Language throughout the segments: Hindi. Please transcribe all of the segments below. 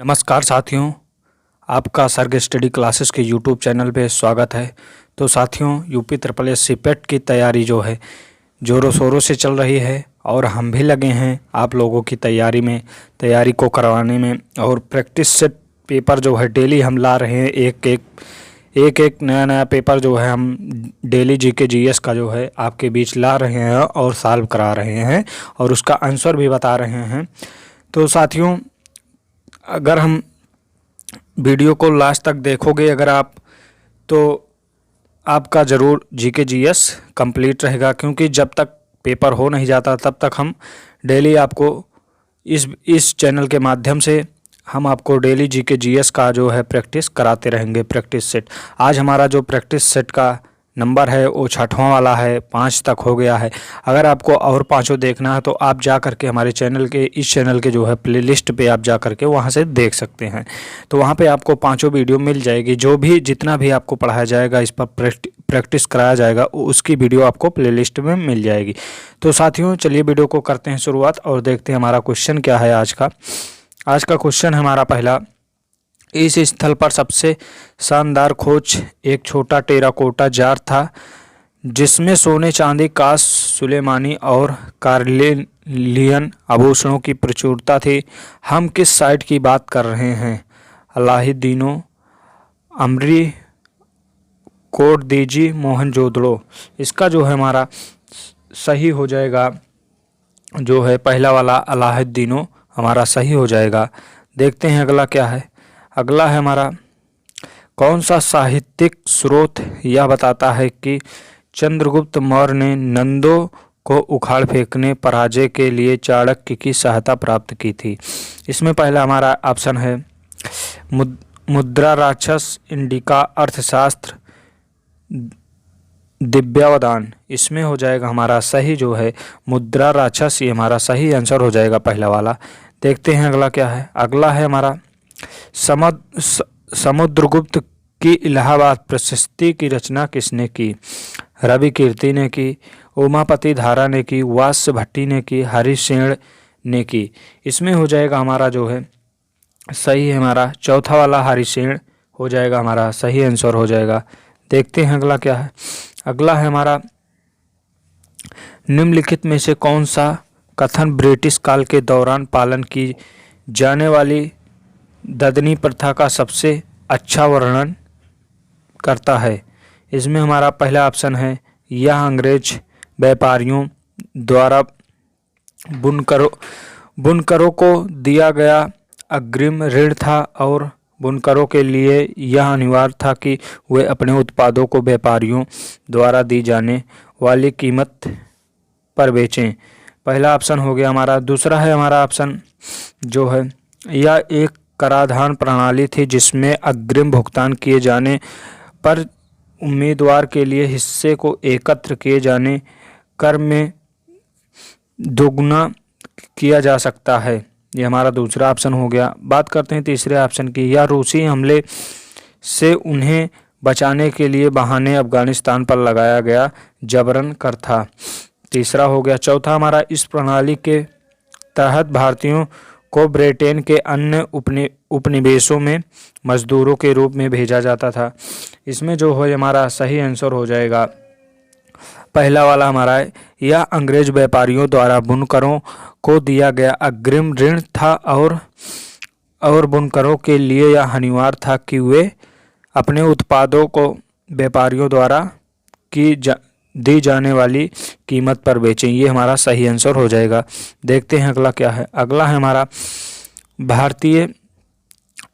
नमस्कार साथियों, आपका सर्ग स्टडी क्लासेस के यूट्यूब चैनल पे स्वागत है। तो साथियों, यूपी ट्रिपल एस सीपेट की तैयारी जो है ज़ोरों शोरों से चल रही है और हम भी लगे हैं आप लोगों की तैयारी को करवाने में। और प्रैक्टिस सेट पेपर जो है डेली हम ला रहे हैं, एक नया पेपर जो है हम डेली जीके जीएस का जो है आपके बीच ला रहे हैं और सॉल्व करा रहे हैं और उसका आंसर भी बता रहे हैं। तो साथियों, अगर हम वीडियो को लास्ट तक देखोगे अगर आप, तो आपका ज़रूर जीके जीएस कंप्लीट रहेगा, क्योंकि जब तक पेपर हो नहीं जाता तब तक हम डेली आपको इस चैनल के माध्यम से हम आपको डेली जीके जीएस का जो है प्रैक्टिस कराते रहेंगे। प्रैक्टिस सेट, आज हमारा जो प्रैक्टिस सेट का नंबर है वो 6वां वाला है, 5 तक हो गया है। अगर आपको और 5 देखना है तो आप जा करके हमारे इस चैनल के जो है प्लेलिस्ट पे आप जा करके वहाँ से देख सकते हैं। तो वहाँ पे आपको 5 वीडियो मिल जाएगी, जितना भी आपको पढ़ाया जाएगा, इस पर प्रैक्टिस कराया जाएगा, उसकी वीडियो आपको प्लेलिस्ट में मिल जाएगी। तो साथियों, चलिए वीडियो को करते हैं शुरुआत और देखते हैं हमारा क्वेश्चन क्या है आज का क्वेश्चन है हमारा पहला। इस स्थल पर सबसे शानदार खोज एक छोटा टेराकोटा जार था जिसमें सोने, चांदी, कांस, सुलेमानी और कार्लियन आभूषणों की प्रचुरता थी। हम किस साइट की बात कर रहे हैं? अलाउद्दीनो, अमरी, कोटदीजी, मोहनजोदड़ो। इसका जो है हमारा सही हो जाएगा जो है पहला वाला अलाउद्दीनो हमारा सही हो जाएगा। देखते हैं अगला क्या है। अगला है हमारा, कौन सा साहित्यिक स्रोत यह बताता है कि चंद्रगुप्त मौर्य ने नंदों को उखाड़ फेंकने पराजय के लिए चाणक्य की सहायता प्राप्त की थी? इसमें पहला हमारा ऑप्शन है मुद्रा राक्षस, इंडिका, अर्थशास्त्र, दिव्यावदान। इसमें हो जाएगा हमारा सही जो है मुद्रा राक्षस, ये हमारा सही आंसर हो जाएगा पहला वाला। देखते हैं अगला क्या है। अगला है हमारा, समुद्रगुप्त की इलाहाबाद प्रशस्ति की रचना किसने की? रवि कीर्ति ने की, उमापति धारा ने की, वास्य भट्टी ने की, हरिसेन ने की। इसमें हो जाएगा हमारा जो है सही है हमारा चौथा वाला हरिसेन हो जाएगा, हमारा सही आंसर हो जाएगा। देखते हैं अगला क्या है। अगला है हमारा, निम्नलिखित में से कौन सा कथन ब्रिटिश काल के दौरान पालन की जाने वाली ददनी प्रथा का सबसे अच्छा वर्णन करता है? इसमें हमारा पहला ऑप्शन है, यह अंग्रेज व्यापारियों द्वारा बुनकरों को दिया गया अग्रिम ऋण था और बुनकरों के लिए यह अनिवार्य था कि वे अपने उत्पादों को व्यापारियों द्वारा दी जाने वाली कीमत पर बेचें। पहला ऑप्शन हो गया हमारा। दूसरा है हमारा ऑप्शन जो है, यह एक कराधान प्रणाली थी जिसमें अग्रिम भुगतान किए जाने पर उम्मीदवार के लिए हिस्से को एकत्र किए जाने कर में दोगुना किया जा सकता है। ये हमारा दूसरा ऑप्शन हो गया। बात करते हैं तीसरे ऑप्शन की, यह रूसी हमले से उन्हें बचाने के लिए बहाने अफगानिस्तान पर लगाया गया जबरन कर था। तीसरा हो गया। चौथा हमारा, इस प्रणाली के तहत भारतीयों को ब्रिटेन के अन्य उपनिवेशों में मजदूरों के रूप में भेजा जाता था। इसमें जो है हमारा सही आंसर हो जाएगा पहला वाला हमारा है, यह अंग्रेज व्यापारियों द्वारा बुनकरों को दिया गया अग्रिम ऋण था और बुनकरों के लिए यह अनिवार्य था कि वे अपने उत्पादों को व्यापारियों द्वारा दी जाने वाली कीमत पर बेचें। ये हमारा सही आंसर हो जाएगा। देखते हैं अगला क्या है। अगला है हमारा, भारतीय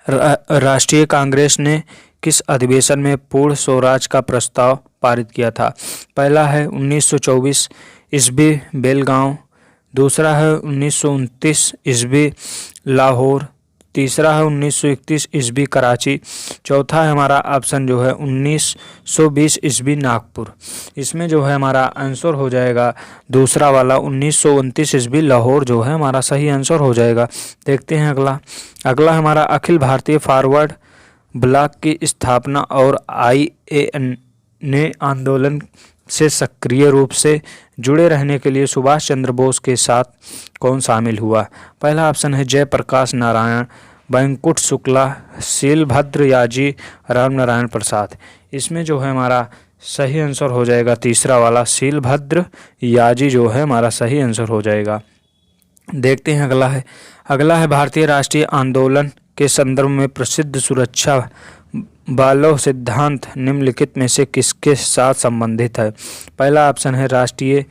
राष्ट्रीय कांग्रेस ने किस अधिवेशन में पूर्ण स्वराज का प्रस्ताव पारित किया था? पहला है 1924 ईस्वी बेलगांव, दूसरा है 1929 ईस्वी लाहौर, तीसरा है 1931 ईस्वी कराची, चौथा है हमारा ऑप्शन जो है 1920 ईस्वी नागपुर। इसमें जो है हमारा आंसर हो जाएगा दूसरा वाला 1929 ईस्वी लाहौर जो है हमारा सही आंसर हो जाएगा। देखते हैं अगला हमारा, अखिल भारतीय फॉरवर्ड ब्लॉक की स्थापना और IAN ने आंदोलन से सक्रिय रूप से जुड़े रहने के लिए सुभाष चंद्र बोस के साथ कौन शामिल हुआ? पहला ऑप्शन है जयप्रकाश नारायण, बैंकुट शुक्ला, शीलभद्र याजी, रामनारायण प्रसाद। इसमें जो है हमारा सही आंसर हो जाएगा तीसरा वाला, शीलभद्र याजी जो है हमारा सही आंसर हो जाएगा। देखते हैं अगला है भारतीय राष्ट्रीय आंदोलन के संदर्भ में प्रसिद्ध सुरक्षा बालों सिद्धांत निम्नलिखित में से किसके साथ संबंधित है। पहला ऑप्शन है राष्ट्रीय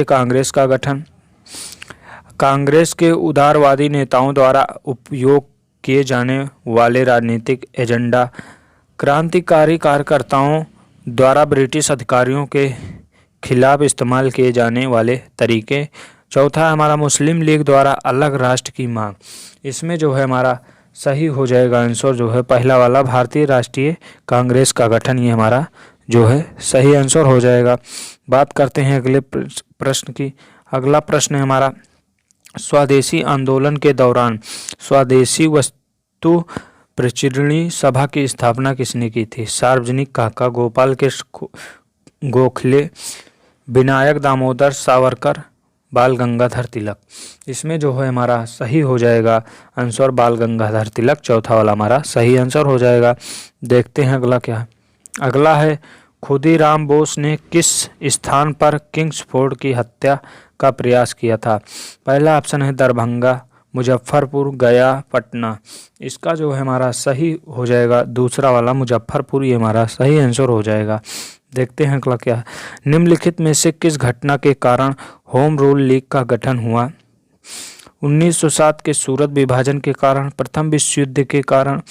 कांग्रेस का गठन, कांग्रेस के उदारवादी नेताओं द्वारा उपयोग किए जाने वाले राजनीतिक एजेंडा, क्रांतिकारी कार्यकर्ताओं द्वारा ब्रिटिश अधिकारियों के खिलाफ इस्तेमाल किए जाने वाले तरीके, चौथा हमारा मुस्लिम लीग द्वारा अलग राष्ट्र की मांग। इसमें जो है हमारा सही हो जाएगा आंसर जो है पहला वाला, भारतीय राष्ट्रीय कांग्रेस का गठन, ये हमारा जो है सही आंसर हो जाएगा। बात करते हैं अगले प्रश्न की। अगला प्रश्न है हमारा, स्वदेशी आंदोलन के दौरान स्वदेशी वस्तु प्रचुरणी सभा की स्थापना किसने की थी। सार्वजनिक काका, गोपाल कृष्ण गोखले, विनायक दामोदर सावरकर, बाल गंगाधर तिलक। इसमें जो है हमारा सही हो जाएगा आंसर बाल गंगाधर तिलक, चौथा वाला हमारा सही आंसर हो जाएगा। देखते हैं अगला क्या है। अगला है, खुदीराम बोस ने किस स्थान पर किंग्सफोर्ड की हत्या का प्रयास किया था। पहला ऑप्शन है दरभंगा, मुजफ्फरपुर, गया, पटना। इसका जो है हमारा सही हो जाएगा दूसरा वाला मुजफ्फरपुर, ये हमारा सही आंसर हो जाएगा। देखते हैं अगला क्या है। निम्नलिखित में से किस घटना के कारण होम रूल लीग का गठन हुआ। 1907 के सूरत विभाजन के कारण, प्रथम विश्व युद्ध के कारण,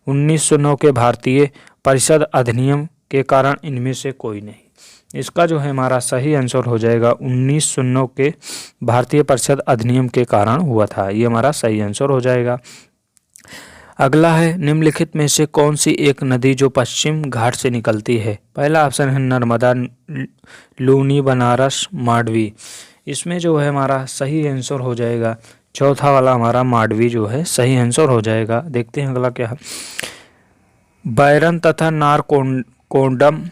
1909 के भारतीय परिषद अधिनियम के कारण, इनमें से कोई नहीं। इसका जो है हमारा सही आंसर हो जाएगा 1909 के भारतीय परिषद अधिनियम के कारण हुआ था, ये हमारा सही आंसर हो जाएगा। अगला है, निम्नलिखित में से कौन सी एक नदी जो पश्चिम घाट से निकलती है। पहला ऑप्शन है नर्मदा, लूनी, बनारस, मांडवी। इसमें जो है हमारा सही आंसर हो जाएगा चौथा वाला हमारा मांडवी जो है सही आंसर हो जाएगा। देखते हैं अगला क्या है। बैरन तथा नारकोंडम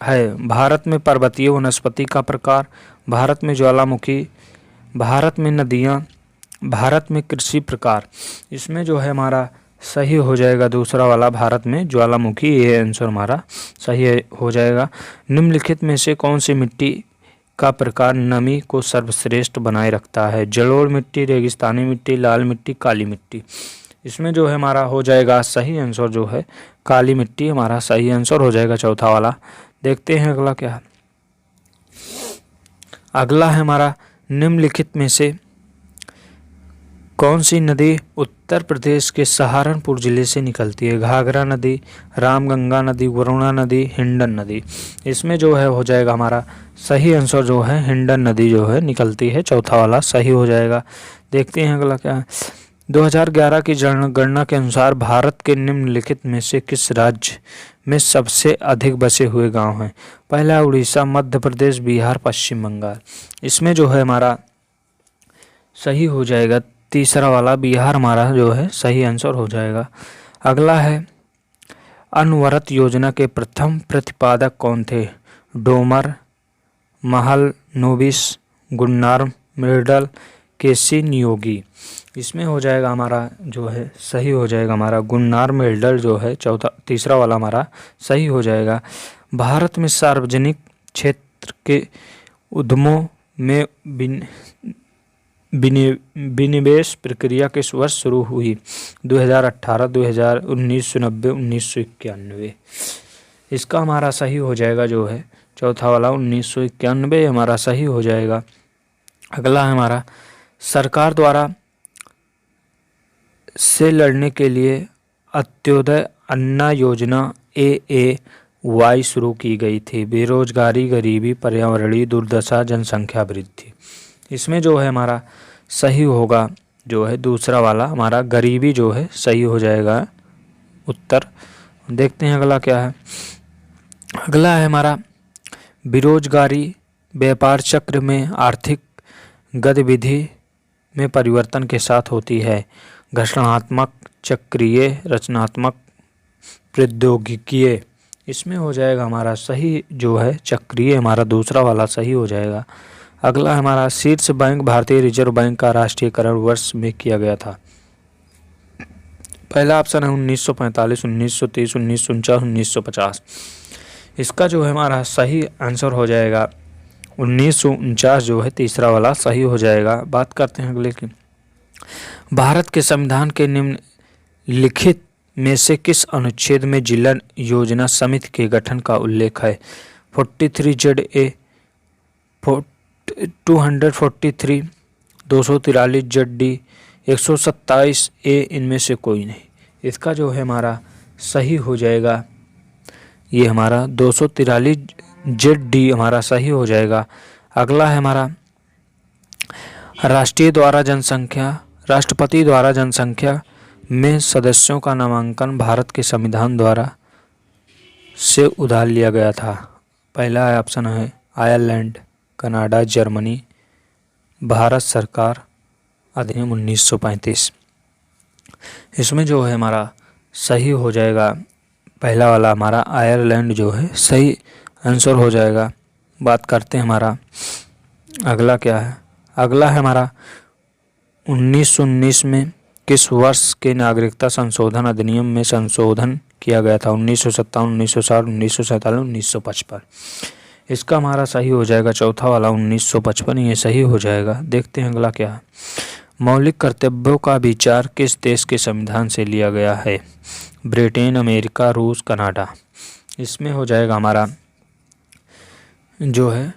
है भारत में पर्वतीय वनस्पति का प्रकार, भारत में ज्वालामुखी, भारत में नदियाँ, भारत में कृषि प्रकार। इसमें जो है हमारा सही हो जाएगा दूसरा वाला, भारत में ज्वालामुखी, ये आंसर हमारा सही हो जाएगा। निम्नलिखित में से कौन सी मिट्टी का प्रकार नमी को सर्वश्रेष्ठ बनाए रखता है। जलोढ़ मिट्टी, रेगिस्तानी मिट्टी, लाल मिट्टी, काली मिट्टी। इसमें जो है हमारा हो जाएगा सही आंसर जो है काली मिट्टी, हमारा सही आंसर हो जाएगा चौथा वाला। देखते हैं अगला क्या है। अगला है हमारा, निम्नलिखित में से कौन सी नदी उत्तर प्रदेश के सहारनपुर जिले से निकलती है। घाघरा नदी, रामगंगा नदी, वरुणा नदी, हिंडन नदी। इसमें जो है हो जाएगा हमारा सही आंसर जो है हिंडन नदी जो है निकलती है, चौथा वाला सही हो जाएगा। देखते हैं अगला क्या है। 2011 की जनगणना के अनुसार भारत के निम्नलिखित में से किस राज्य में सबसे अधिक बसे हुए गांव हैं। पहला उड़ीसा, मध्य प्रदेश, बिहार, पश्चिम बंगाल। इसमें जो है हमारा सही हो जाएगा तीसरा वाला, बिहार हमारा जो है सही आंसर हो जाएगा। अगला है, अनवरत योजना के प्रथम प्रतिपादक कौन थे। डोमर, महालनोबिस, गुन्नार मिर्डल, केसी नियोगी। इसमें हो जाएगा हमारा जो है सही हो जाएगा हमारा गुन्नार मिर्डल जो है तीसरा वाला हमारा सही हो जाएगा। भारत में सार्वजनिक क्षेत्र के उद्यमों में विनिवेश प्रक्रिया किस वर्ष शुरू हुई। 2018, 2000, 1990, 1991। इसका हमारा सही हो जाएगा जो है चौथा वाला 1991 हमारा सही हो जाएगा। अगला है हमारा, सरकार द्वारा से लड़ने के लिए अंत्योदय अन्ना योजना AAY शुरू की गई थी। बेरोजगारी, गरीबी, पर्यावरणीय दुर्दशा, जनसंख्या वृद्धि। इसमें जो है हमारा सही होगा जो है दूसरा वाला, हमारा गरीबी जो है सही हो जाएगा उत्तर। देखते हैं अगला क्या है। अगला है हमारा, बेरोजगारी व्यापार चक्र में आर्थिक गतिविधि में परिवर्तन के साथ होती है। घर्षणात्मक, चक्रीय, रचनात्मक, प्रौद्योगिकीय। इसमें हो जाएगा हमारा सही जो है चक्रीय, हमारा दूसरा वाला सही हो जाएगा। अगला हमारा, शीर्ष बैंक भारतीय रिजर्व बैंक का राष्ट्रीयकरण वर्ष में किया गया था। पहला ऑप्शन है 1945, 1930, 1949, 1950। इसका जो है हमारा सही आंसर हो जाएगा 1949 जो है तीसरा वाला सही हो जाएगा। बात करते हैं अगले की। भारत के संविधान के निम्नलिखित में से किस अनुच्छेद में जिला योजना समिति के गठन का उल्लेख है? 43ZA, 243, 243ZD, 127A इनमें से कोई नहीं। इसका जो है हमारा सही हो जाएगा ये हमारा 243ZD हमारा सही हो जाएगा। अगला है हमारा राष्ट्रपति द्वारा जनसंख्या में सदस्यों का नामांकन भारत के संविधान द्वारा से उधार लिया गया था। पहला ऑप्शन है आयरलैंड, कनाडा, जर्मनी, भारत सरकार, अधिनियम 1935। इसमें जो है हमारा सही हो जाएगा पहला वाला हमारा आयरलैंड जो है सही आंसर हो जाएगा। बात करते हैं हमारा अगला क्या है। अगला है हमारा 1919 में किस वर्ष के नागरिकता संशोधन अधिनियम में संशोधन किया गया था? 1957, 1960, 1947, 1955। इसका हमारा सही हो जाएगा चौथा वाला 1955, ये सही हो जाएगा। देखते हैं अगला क्या है। मौलिक कर्तव्यों का विचार किस देश के संविधान से लिया गया है? ब्रिटेन, अमेरिका, रूस, कनाडा। इसमें हो जाएगा हमारा जो है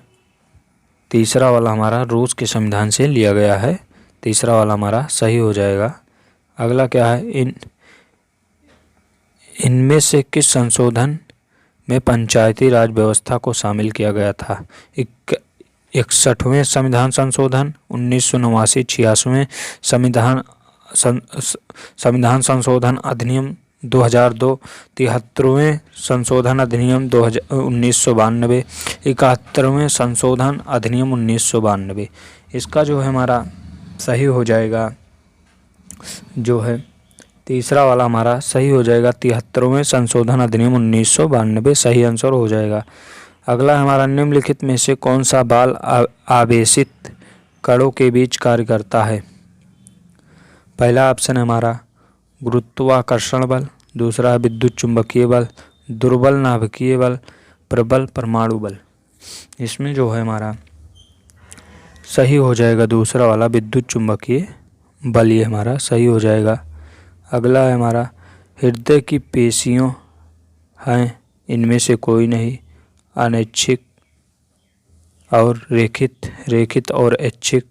तीसरा वाला हमारा रूस के संविधान से लिया गया है। तीसरा वाला हमारा सही हो जाएगा। अगला क्या है। इनमें से किस संशोधन में पंचायती राज व्यवस्था को शामिल किया गया था? 61वें संविधान संशोधन, 1989, 86वें संविधान संशोधन अधिनियम 2002, 73वें संशोधन अधिनियम 1992, 71वें संशोधन अधिनियम 1992। इसका जो है हमारा सही हो जाएगा जो है तीसरा वाला हमारा सही हो जाएगा 73वें संशोधन अधिनियम 1992 सही आंसर हो जाएगा। अगला हमारा निम्नलिखित में से कौन सा बल आवेशित कणों के बीच कार्य करता है? पहला ऑप्शन है हमारा गुरुत्वाकर्षण बल, दूसरा है विद्युत चुंबकीय बल, दुर्बल नाभिकीय बल, प्रबल परमाणु बल। इसमें जो है हमारा सही हो जाएगा दूसरा वाला विद्युत चुंबकीय बल, ये हमारा सही हो जाएगा। अगला है हमारा हृदय की पेशियों हैं इनमें से कोई नहीं, अनैच्छिक और रेखित, रेखित और ऐच्छिक,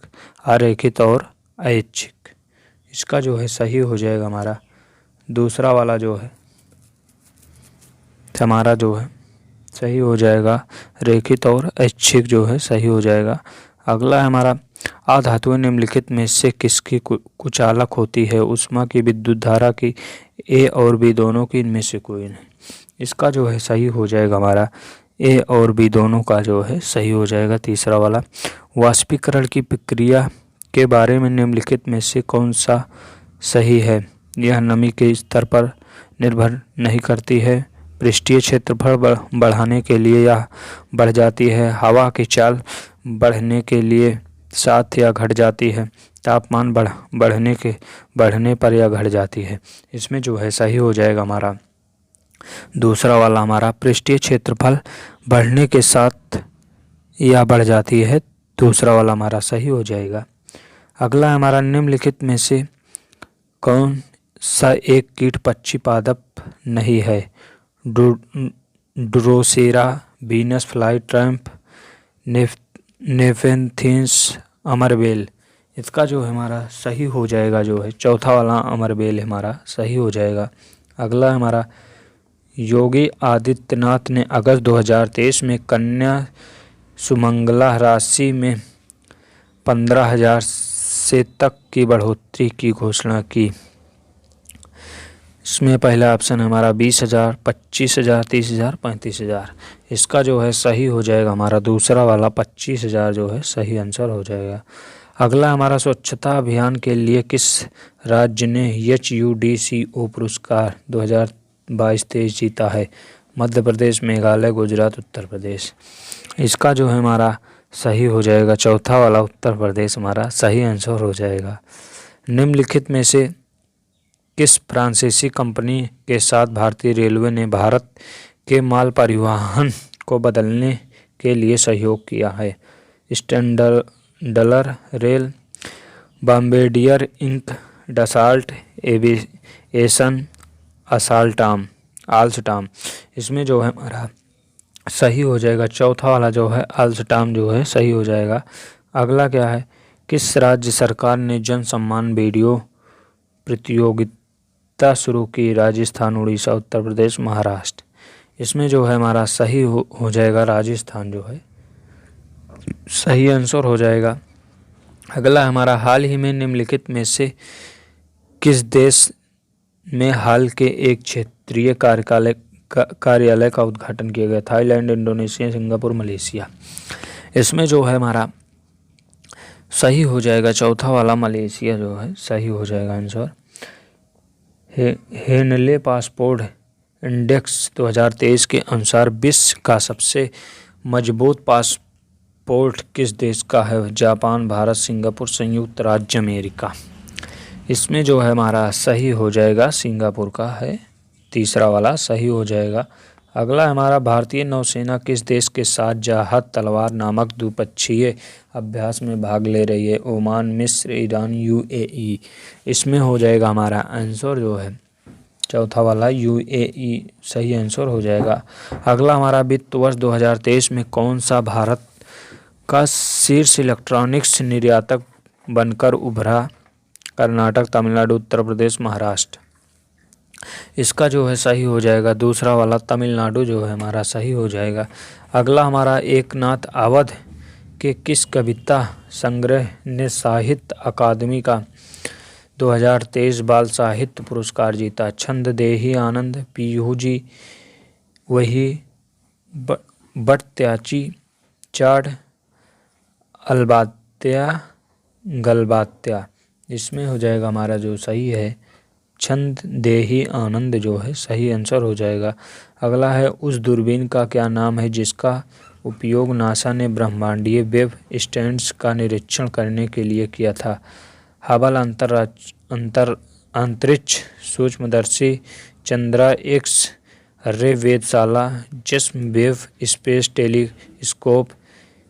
अरेखित और ऐच्छिक। इसका जो है सही हो जाएगा हमारा दूसरा वाला जो है हमारा जो है सही हो जाएगा रेखित और ऐच्छिक जो है सही हो जाएगा। अगला है हमारा अधातुएं निम्नलिखित में से किसकी कुचालक होती है? ऊष्मा की, विद्युत धारा की, ए और बी दोनों की, इनमें से कोई नहीं। इसका जो है सही हो जाएगा हमारा ए और बी दोनों का जो है सही हो जाएगा तीसरा वाला। वाष्पीकरण की प्रक्रिया के बारे में निम्नलिखित में से कौन सा सही है? यह नमी के स्तर पर निर्भर नहीं करती है, पृष्ठीय क्षेत्रफल बढ़ाने के लिए यह बढ़ जाती है, हवा की चाल बढ़ने के लिए साथ या घट जाती है, तापमान बढ़ने पर यह घट जाती है। इसमें जो है सही हो जाएगा हमारा दूसरा वाला हमारा पृष्ठीय क्षेत्रफल बढ़ने के साथ यह बढ़ जाती है, दूसरा वाला हमारा सही हो जाएगा। अगला हमारा निम्नलिखित में से कौन सा एक कीट पक्षी पादप नहीं है? Drosera, Venus fly trap, nepenthes, अमरबेल। इसका जो है हमारा सही हो जाएगा जो है चौथा वाला अमरबेल हमारा सही हो जाएगा। अगला हमारा योगी आदित्यनाथ ने अगस्त 2023 में कन्या सुमंगला राशि में 15,000 से तक की बढ़ोतरी की घोषणा की। इसमें पहला ऑप्शन हमारा 20,000, 25,000, 30,000, 35,000। इसका जो है सही हो जाएगा हमारा दूसरा वाला 25,000 जो है सही आंसर हो जाएगा। अगला हमारा स्वच्छता अभियान के लिए किस राज्य ने HUDCO पुरस्कार 2022-23 जीता है? मध्य प्रदेश, मेघालय, गुजरात, उत्तर प्रदेश। इसका जो है हमारा सही हो जाएगा चौथा वाला उत्तर प्रदेश हमारा सही आंसर हो जाएगा। निम्नलिखित में से किस फ्रांसीसी कंपनी के साथ भारतीय रेलवे ने भारत के माल परिवहन को बदलने के लिए सहयोग किया है? Standard Rail, Bombardier Inc, Dassault Aviation, Alstom. इसमें जो है हमारा सही हो जाएगा चौथा वाला जो है आल्स्टाम जो है सही हो जाएगा। अगला क्या है? किस राज्य सरकार ने जन सम्मान वीडियो प्रतियोगिता शुरू की? राजस्थान, उड़ीसा, उत्तर प्रदेश, महाराष्ट्र। इसमें जो है हमारा सही हो जाएगा राजस्थान जो है सही आंसर हो जाएगा। अगला हमारा हाल ही में निम्नलिखित में से किस देश में हाल के एक क्षेत्रीय कार्यालय का उद्घाटन किया गया? Thailand, Indonesia, Singapore, Malaysia. इसमें जो है हमारा सही हो जाएगा चौथा वाला मलेशिया जो है सही हो जाएगा आंसर। हेनले पासपोर्ट इंडेक्स 2023 के अनुसार विश्व का सबसे मजबूत पासपोर्ट किस देश का है? जापान, भारत, सिंगापुर, संयुक्त राज्य अमेरिका। इसमें जो है हमारा सही हो जाएगा सिंगापुर का है, तीसरा वाला सही हो जाएगा। अगला हमारा भारतीय नौसेना किस देश के साथ जहाज तलवार नामक द्विपक्षीय अभ्यास में भाग ले रही है? ओमान, मिस्र, ईरान, यूएई। इसमें हो जाएगा हमारा आंसर जो है चौथा वाला यूएई सही आंसर हो जाएगा। अगला हमारा वित्त वर्ष 2023 में कौन सा भारत का शीर्ष इलेक्ट्रॉनिक्स निर्यातक बनकर उभरा? कर्नाटक, तमिलनाडु, उत्तर प्रदेश, महाराष्ट्र। इसका जो है सही हो जाएगा दूसरा वाला तमिलनाडु जो है हमारा सही हो जाएगा। अगला हमारा एकनाथ अवध के किस कविता संग्रह ने साहित्य अकादमी का 2023 बाल साहित्य पुरस्कार जीता? छंद देही आनंद, पीयूजी वही, बटत्याची चाड़, अलबात्या गलबात्या। इसमें हो जाएगा हमारा जो सही है छंद देही आनंद जो है सही आंसर हो जाएगा। अगला है उस दूरबीन का क्या नाम है जिसका उपयोग नासा ने ब्रह्मांडीय वेव स्टैंड्स का निरीक्षण करने के लिए किया था? हबल अंतरिक्ष सूक्ष्मदर्शी, चंद्रा एक्स रे वेधशाला, James Webb space telescope,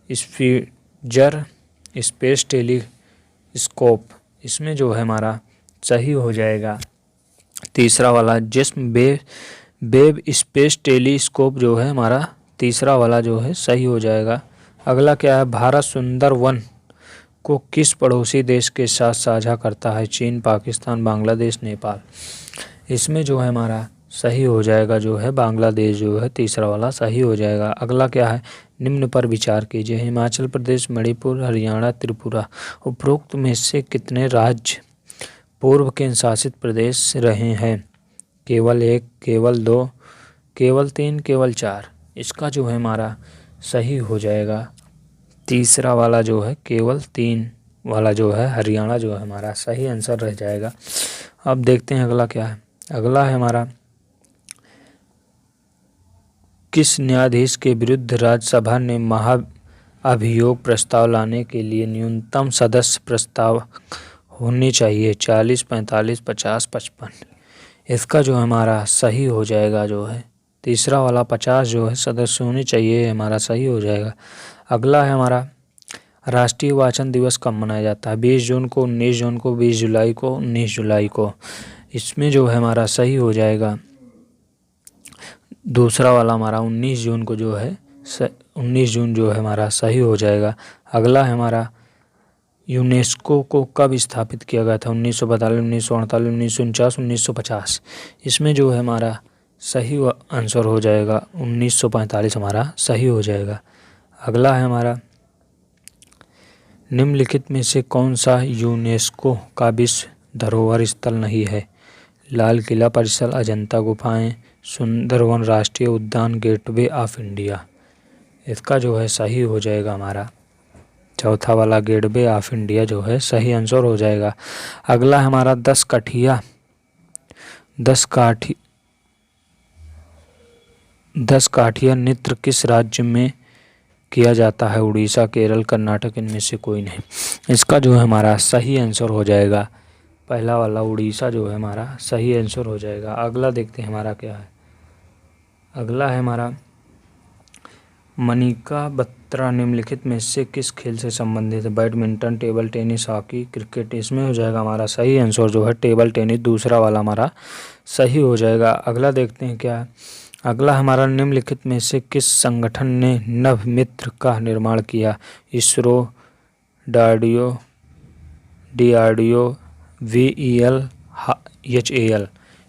Spitzer space telescope. इसमें जो है हमारा सही हो जाएगा तीसरा वाला जिस्म वेव स्पेस टेलीस्कोप जो है हमारा तीसरा वाला जो है सही हो जाएगा। अगला क्या है? भारत सुंदर वन को किस पड़ोसी देश के साथ साझा करता है? चीन, पाकिस्तान, बांग्लादेश, नेपाल। इसमें जो है हमारा सही हो जाएगा जो है बांग्लादेश जो है तीसरा वाला सही हो जाएगा। अगला क्या है? निम्न पर विचार कीजिए। हिमाचल प्रदेश, मणिपुर, हरियाणा, त्रिपुरा। उपरोक्त में से कितने राज्य पूर्व केंद्र शासित प्रदेश रहे हैं? केवल 1, केवल 2, केवल 3, केवल 4। इसका जो है हमारा सही हो जाएगा तीसरा वाला जो है केवल 3 वाला जो है हरियाणा जो है हमारा सही आंसर रह जाएगा। अब देखते हैं अगला क्या है। अगला है हमारा किस न्यायाधीश के विरुद्ध राज्यसभा ने महाअभियोग प्रस्ताव लाने के लिए न्यूनतम सदस्य प्रस्ताव होनी चाहिए? 40, 45, 50, 55। इसका जो हमारा सही हो जाएगा जो है तीसरा वाला 50 जो है सदस्य होने चाहिए हमारा सही हो जाएगा। अगला है हमारा राष्ट्रीय वाचन दिवस कब मनाया जाता है? 20 जून को, 19 जून को, 20 जुलाई को, 19 जुलाई को। इसमें जो है हमारा सही हो जाएगा दूसरा वाला हमारा 19 जून को जो है 19 जून जो है हमारा सही हो जाएगा। अगला है हमारा यूनेस्को को कब स्थापित किया गया था? 1942, 1948, 1949, 1950। इसमें जो है हमारा सही आंसर हो जाएगा 1945 हमारा सही हो जाएगा। अगला है हमारा निम्नलिखित में से कौन सा यूनेस्को का विश्व धरोहर स्थल नहीं है? लाल किला परिसर, अजंता गुफाएं, सुंदरवन राष्ट्रीय उद्यान, गेटवे ऑफ इंडिया। इसका जो है सही हो जाएगा हमारा चौथा वाला गेटवे ऑफ इंडिया जो है सही आंसर हो जाएगा। अगला हमारा 10 काठिया नृत्य किस राज्य में किया जाता है? उड़ीसा, केरल, कर्नाटक। इनमें से कोई नहीं। इसका जो है हमारा सही आंसर हो जाएगा पहला वाला उड़ीसा जो है हमारा सही आंसर हो जाएगा। अगला देखते हैं हमारा क्या है। अगला है हमारा मनिका बत्रा निम्नलिखित में से किस खेल से संबंधित है? Badminton, table tennis, hockey, cricket. इसमें हो जाएगा हमारा सही आंसर जो है टेबल टेनिस, दूसरा वाला हमारा सही हो जाएगा। अगला देखते हैं क्या है। अगला हमारा निम्नलिखित में से किस संगठन ने नवमित्र का निर्माण किया? ISRO, DRDO, VEL, HAL।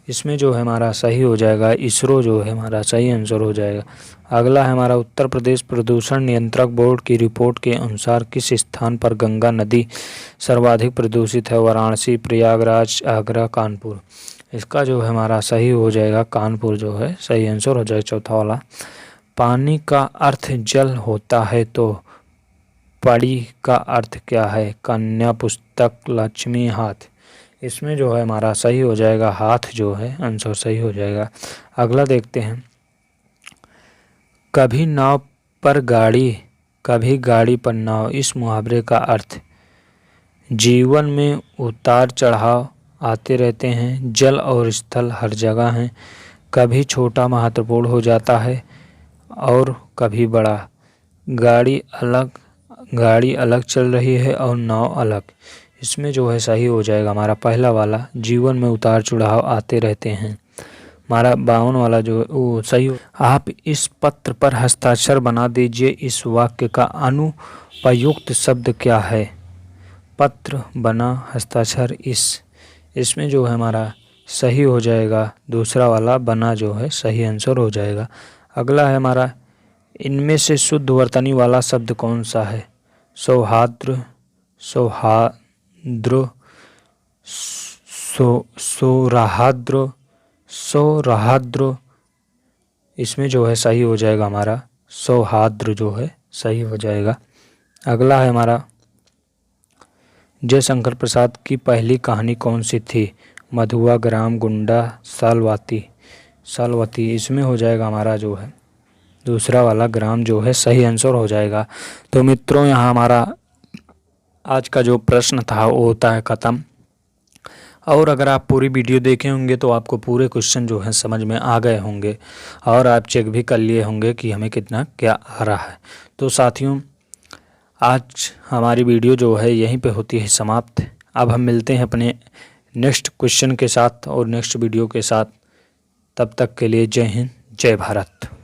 इसमें जो है हमारा सही हो जाएगा इसरो जो है हमारा सही आंसर हो जाएगा। अगला है हमारा उत्तर प्रदेश प्रदूषण नियंत्रक बोर्ड की रिपोर्ट के अनुसार किस स्थान पर गंगा नदी सर्वाधिक प्रदूषित है? वाराणसी, प्रयागराज, आगरा, कानपुर। इसका जो है हमारा सही हो जाएगा कानपुर जो है सही आंसर हो जाएगा चौथा वाला। पानी का अर्थ जल होता है तो पड़ी का अर्थ क्या है? कन्या, पुस्तक, लक्ष्मी, हाथ। इसमें जो है हमारा सही हो जाएगा हाथ जो है आंसर सही हो जाएगा। अगला देखते हैं। कभी नाव पर गाड़ी, कभी गाड़ी पर नाव, इस मुहावरे का अर्थ? जीवन में उतार चढ़ाव आते रहते हैं, जल और स्थल हर जगह हैं, कभी छोटा महत्वपूर्ण हो जाता है और कभी बड़ा, गाड़ी अलग चल रही है और नाव अलग। इसमें जो है सही हो जाएगा हमारा पहला वाला, जीवन में उतार चढ़ाव आते रहते हैं। हमारा 52 वाला जो है वो सही हो। आप इस पत्र पर हस्ताक्षर बना दीजिए। इस वाक्य का अनुपयुक्त शब्द क्या है? पत्र, बना, हस्ताक्षर, इसमें जो है हमारा सही हो जाएगा दूसरा वाला बना जो है सही आंसर हो जाएगा। अगला है हमारा इनमें से शुद्ध वर्तनी वाला शब्द कौन सा है? सौहार्द्र, सौराहाद्र। इसमें जो है सही हो जाएगा हमारा सौहार्द्र जो है सही हो जाएगा। अगला है हमारा जयशंकर प्रसाद की पहली कहानी कौन सी थी? मधुआ, ग्राम, गुंडा, सालवती। इसमें हो जाएगा हमारा जो है दूसरा वाला ग्राम जो है सही आंसर हो जाएगा। तो मित्रों यहाँ हमारा आज का जो प्रश्न था वो होता है ख़त्म। और अगर आप पूरी वीडियो देखे होंगे तो आपको पूरे क्वेश्चन जो है समझ में आ गए होंगे और आप चेक भी कर लिए होंगे कि हमें कितना क्या आ रहा है। तो साथियों आज हमारी वीडियो जो है यहीं पे होती है समाप्त। अब हम मिलते हैं अपने नेक्स्ट क्वेश्चन के साथ और नेक्स्ट वीडियो के साथ। तब तक के लिए जय हिंद, जय भारत।